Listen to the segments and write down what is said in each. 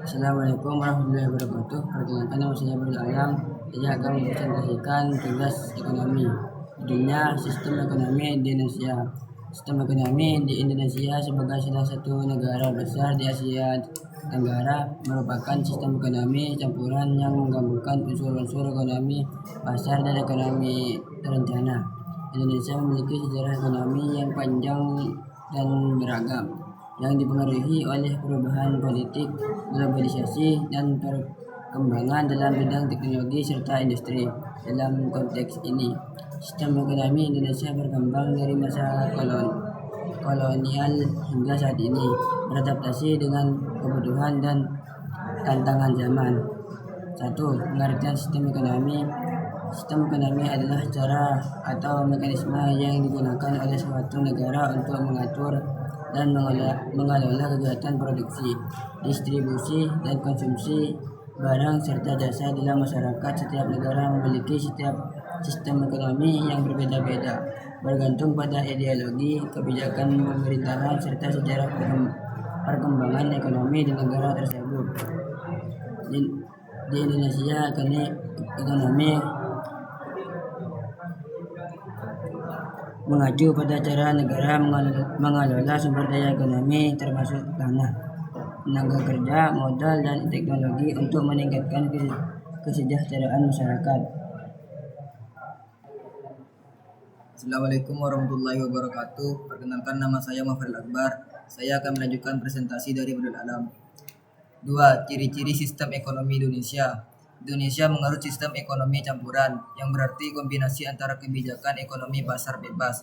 Assalamualaikum warahmatullahi wabarakatuh. Perkenalkan, nama saya Abdul Alam. Saya akan mempresentasikan tugas ekonomi dunia, sistem ekonomi di Indonesia. Sistem ekonomi di Indonesia sebagai salah satu negara besar di Asia Tenggara merupakan sistem ekonomi campuran yang menggabungkan unsur-unsur ekonomi pasar dan ekonomi terencana. Indonesia memiliki sejarah ekonomi yang panjang dan beragam, yang dipengaruhi oleh perubahan politik, globalisasi, dan perkembangan dalam bidang teknologi serta industri. Dalam konteks ini, sistem ekonomi Indonesia berkembang dari masa kolonial hingga saat ini, beradaptasi dengan kebutuhan dan tantangan zaman. 1. Pengertian sistem ekonomi. Sistem ekonomi adalah cara atau mekanisme yang digunakan oleh suatu negara untuk mengatur dan mengelola kegiatan produksi, distribusi, dan konsumsi barang serta jasa dalam masyarakat. Setiap negara memiliki setiap sistem ekonomi yang berbeda-beda, bergantung pada ideologi, kebijakan pemerintahan, serta sejarah perkembangan ekonomi di negara tersebut. Di Indonesia, ekonomi mengacu pada cara negara mengelola sumber daya ekonomi termasuk tanah, tenaga kerja, modal, dan teknologi untuk meningkatkan kesejahteraan masyarakat. Assalamualaikum warahmatullahi wabarakatuh. Perkenalkan, nama saya Mafril Akbar. Saya akan melanjutkan presentasi dari Abdul Alam. 2. Ciri-ciri sistem ekonomi Indonesia. Indonesia menganut sistem ekonomi campuran, yang berarti kombinasi antara kebijakan ekonomi pasar bebas,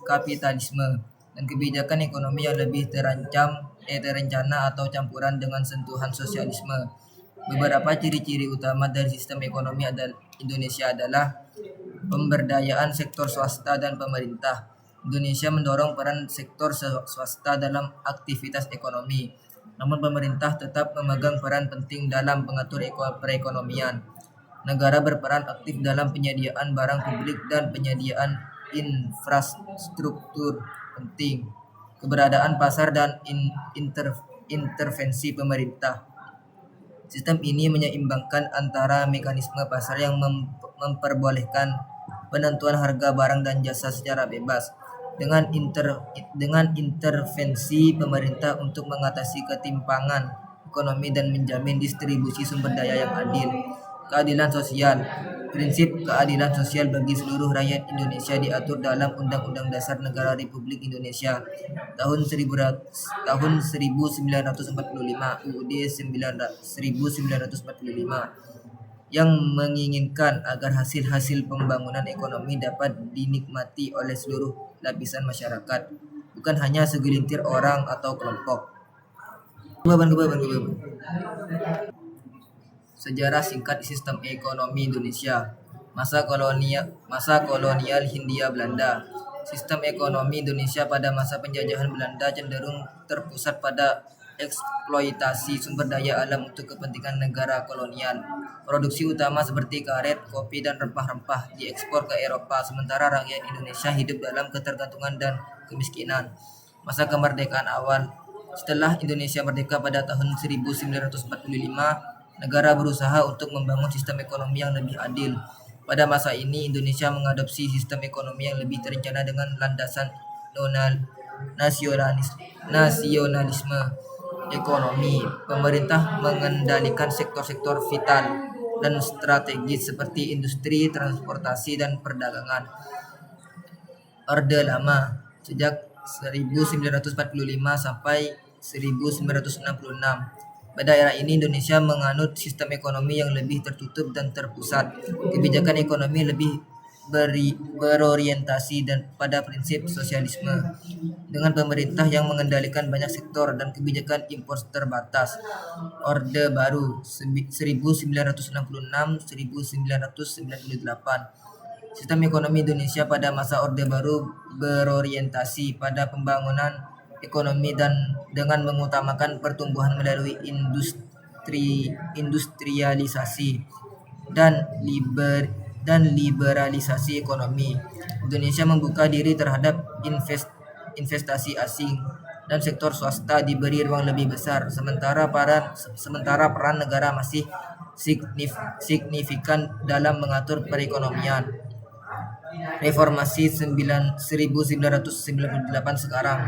kapitalisme, dan kebijakan ekonomi yang lebih terencana atau campuran dengan sentuhan sosialisme. Beberapa ciri-ciri utama dari sistem ekonomi Indonesia adalah pemberdayaan sektor swasta dan pemerintah. Indonesia mendorong peran sektor swasta dalam aktivitas ekonomi, namun pemerintah tetap memegang peran penting dalam pengatur perekonomian. Negara berperan aktif dalam penyediaan barang publik dan penyediaan infrastruktur penting. Keberadaan pasar dan intervensi pemerintah. Sistem ini menyeimbangkan antara mekanisme pasar yang memperbolehkan penentuan harga barang dan jasa secara bebas dengan intervensi pemerintah untuk mengatasi ketimpangan ekonomi dan menjamin distribusi sumber daya yang adil. Keadilan sosial. Prinsip keadilan sosial bagi seluruh rakyat Indonesia diatur dalam Undang-Undang Dasar Negara Republik Indonesia tahun 1945 UUD 1945 yang menginginkan agar hasil-hasil pembangunan ekonomi dapat dinikmati oleh seluruh lapisan masyarakat, bukan hanya segelintir orang atau kelompok. Sejarah singkat sistem ekonomi Indonesia. Masa kolonial Hindia Belanda. Sistem ekonomi Indonesia pada masa penjajahan Belanda cenderung terpusat pada eksploitasi sumber daya alam untuk kepentingan negara kolonial. Produksi utama seperti karet, kopi, dan rempah-rempah diekspor ke Eropa, sementara rakyat Indonesia hidup dalam ketergantungan dan kemiskinan. Masa kemerdekaan awal. Setelah Indonesia merdeka pada tahun 1945, negara berusaha untuk membangun sistem ekonomi yang lebih adil. Pada masa ini, Indonesia mengadopsi sistem ekonomi yang lebih terencana dengan landasan nasionalisme ekonomi. Pemerintah mengendalikan sektor-sektor vital dan strategis seperti industri, transportasi, dan perdagangan. Orde Lama. Sejak 1945 sampai 1966. Pada era ini Indonesia menganut sistem ekonomi yang lebih tertutup dan terpusat. Kebijakan ekonomi lebih berorientasi dan pada prinsip sosialisme, dengan pemerintah yang mengendalikan banyak sektor dan kebijakan impor terbatas. Orde Baru 1966-1998. Sistem ekonomi Indonesia pada masa Orde Baru berorientasi pada pembangunan ekonomi dan dengan mengutamakan pertumbuhan melalui industrialisasi dan liberalisasi ekonomi. Indonesia membuka diri terhadap investasi asing dan sektor swasta diberi ruang lebih besar, sementara peran negara masih signifikan dalam mengatur perekonomian. Reformasi 1998 sekarang.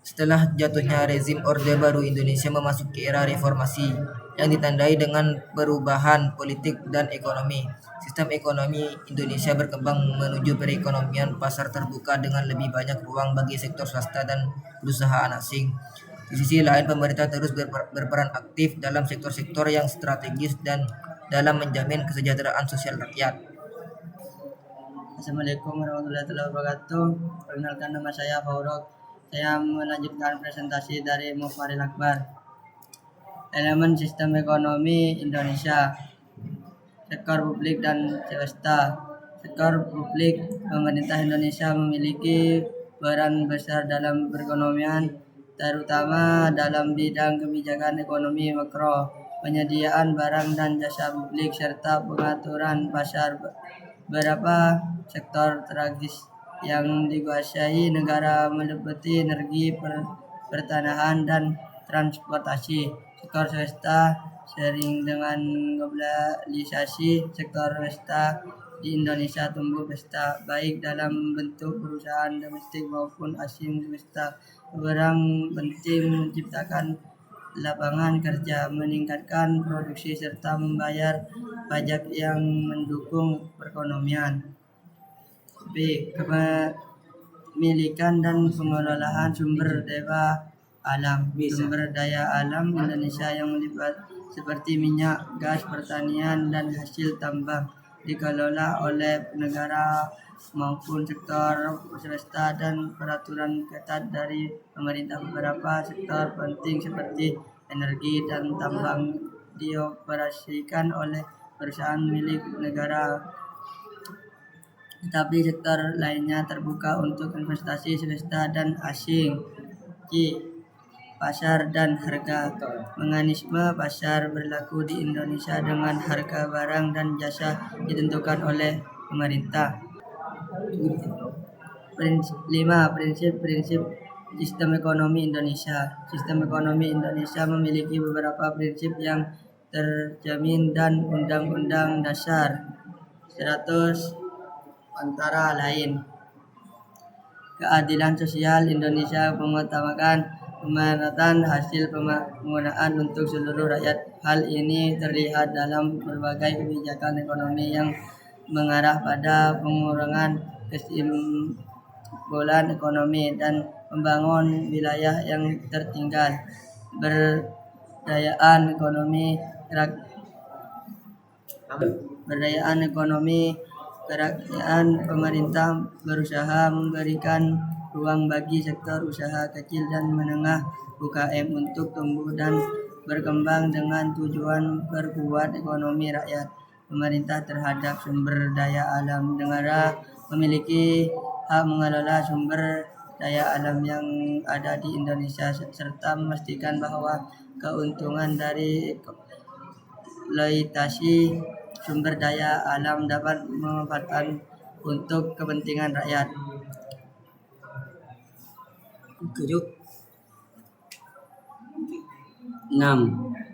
Setelah jatuhnya rezim Orde Baru, Indonesia memasuki era reformasi yang ditandai dengan perubahan politik dan ekonomi. Sistem ekonomi Indonesia berkembang menuju perekonomian pasar terbuka dengan lebih banyak ruang bagi sektor swasta dan perusahaan asing. Di sisi lain, pemerintah terus berperan aktif dalam sektor-sektor yang strategis dan dalam menjamin kesejahteraan sosial rakyat. Assalamualaikum warahmatullahi wabarakatuh. Perkenalkan, nama saya Faurok. Saya melanjutkan presentasi dari Mufaril Akbar. Elemen sistem ekonomi Indonesia. Sektor publik dan swasta. Sektor publik, pemerintah Indonesia memiliki peran besar dalam perekonomian, terutama dalam bidang kebijakan ekonomi makro, penyediaan barang dan jasa publik, serta pengaturan pasar. Beberapa sektor strategis yang dikuasai negara meliputi energi, pertanahan, dan transportasi. Sektor swasta sering dengan globalisasi. Sektor swasta di Indonesia tumbuh pesat, baik dalam bentuk perusahaan domestik maupun asing. Swasta berperan penting menciptakan lapangan kerja, meningkatkan produksi, serta membayar pajak yang mendukung perekonomian. B. Kepemilikan dan pengelolaan sumber daya alam. Sumber daya alam Indonesia yang melibat seperti minyak, gas, pertanian, dan hasil tambang dikelola oleh negara maupun sektor swasta dan peraturan ketat dari pemerintah. Beberapa sektor penting seperti energi dan tambang dioperasikan oleh perusahaan milik negara, tetapi sektor lainnya terbuka untuk investasi swasta dan asing. C. Pasar dan harga. Mekanisme pasar berlaku di Indonesia dengan harga barang dan jasa ditentukan oleh pemerintah. 5. Prinsip-prinsip sistem ekonomi Indonesia. Sistem ekonomi Indonesia memiliki beberapa prinsip yang terjamin dan Undang-Undang Dasar 100 antara lain. Keadilan sosial Indonesia mengutamakan pemerataan hasil penggunaan untuk seluruh rakyat. Hal ini terlihat dalam berbagai kebijakan ekonomi yang mengarah pada pengurangan ketimpangan ekonomi dan membangun wilayah yang tertinggal. Berdayaan ekonomi kerakyatan, pemerintah berusaha memberikan ruang bagi sektor usaha kecil dan menengah (UKM) untuk tumbuh dan berkembang dengan tujuan perkuat ekonomi rakyat. Pemerintah terhadap sumber daya alam. Negara memiliki hak mengelola sumber daya alam yang ada di Indonesia serta memastikan bahwa keuntungan dari eksploitasi sumber daya alam dapat dimanfaatkan untuk kepentingan rakyat. 6.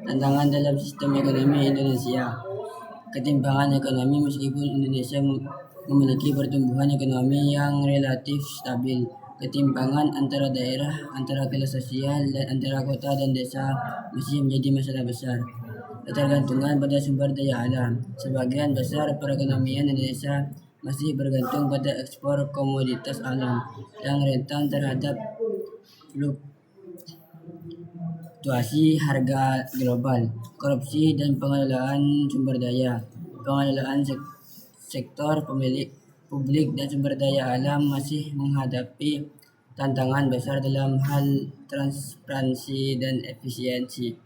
Tantangan dalam sistem ekonomi Indonesia. Ketimpangan ekonomi. Meskipun Indonesia memiliki pertumbuhan ekonomi yang relatif stabil, ketimpangan antara daerah, antara kelas sosial, dan antara kota dan desa masih menjadi masalah besar. Ketergantungan pada sumber daya alam. Sebagian besar perekonomian Indonesia masih bergantung pada ekspor komoditas alam yang rentan terhadap fluktuasi harga global. Korupsi dan pengelolaan sumber daya. Pengelolaan sektor publik dan sumber daya alam masih menghadapi tantangan besar dalam hal transparansi dan efisiensi.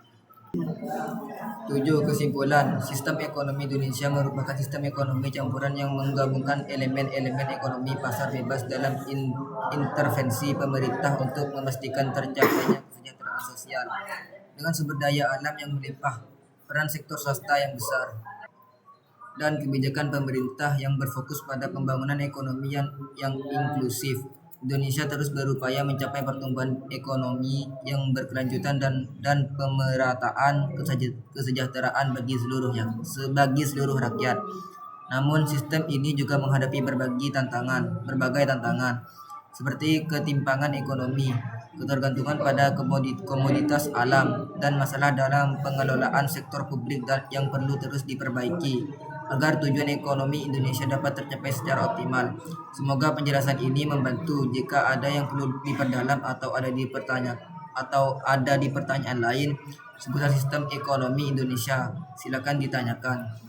7. Kesimpulan, sistem ekonomi Indonesia merupakan sistem ekonomi campuran yang menggabungkan elemen-elemen ekonomi pasar bebas dalam intervensi pemerintah untuk memastikan tercapainya kesejahteraan sosial. Dengan sumber daya alam yang melimpah, peran sektor swasta yang besar, dan kebijakan pemerintah yang berfokus pada pembangunan ekonomi yang inklusif. Indonesia terus berupaya mencapai pertumbuhan ekonomi yang berkelanjutan dan pemerataan kesejahteraan bagi seluruh rakyat. Namun sistem ini juga menghadapi berbagai tantangan seperti ketimpangan ekonomi, ketergantungan pada komoditas alam, dan masalah dalam pengelolaan sektor publik yang perlu terus diperbaiki agar tujuan ekonomi Indonesia dapat tercapai secara optimal. Semoga penjelasan ini membantu. Jika ada yang perlu diperdalam atau ada di pertanyaan lain seputar sistem ekonomi Indonesia, silakan ditanyakan.